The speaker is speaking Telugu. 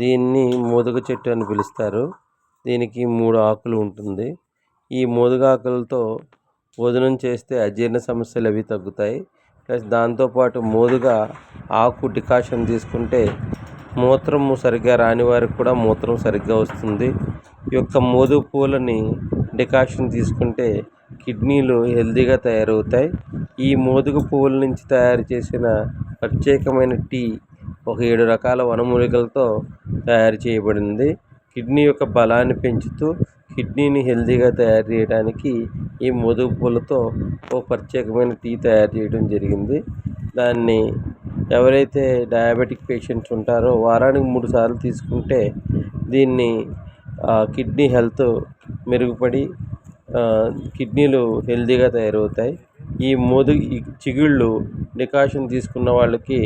దీన్ని మోదుగ చెట్టు అని పిలుస్తారు. దీనికి 3 ఆకులు ఉంటుంది. ఈ మోదుగాకులతో భోజనం చేస్తే అజీర్ణ సమస్యలు అవి తగ్గుతాయి. ప్లస్ దాంతోపాటు మోదుగ ఆకు డికాషన్ తీసుకుంటే మూత్రము సరిగ్గా రాని వారికి కూడా మూత్రం సరిగ్గా వస్తుంది. ఈ యొక్క మోదుగ పూలని డికాషన్ తీసుకుంటే కిడ్నీలు హెల్తీగా తయారవుతాయి. ఈ మోదుగ పువ్వుల నుంచి తయారు చేసిన ప్రత్యేకమైన టీ ఒక 7 రకాల వనమూలికలతో తయారు చేయబడింది. కిడ్నీ యొక్క బలాన్ని పెంచుతూ కిడ్నీని హెల్తీగా తయారు చేయడానికి ఈ మోదుగ పూలతో ఒక ప్రత్యేకమైన టీ తయారు చేయడం జరిగింది. దాన్ని ఎవరైతే డయాబెటిక్ పేషెంట్స్ ఉంటారో వారానికి 3 సార్లు తీసుకుంటే దీన్ని కిడ్నీ హెల్త్ మెరుగుపడి కిడ్నీలు హెల్తీగా తయారవుతాయి. ఈ చిగుళ్ళు డికాషన్ తీసుకున్న వాళ్ళకి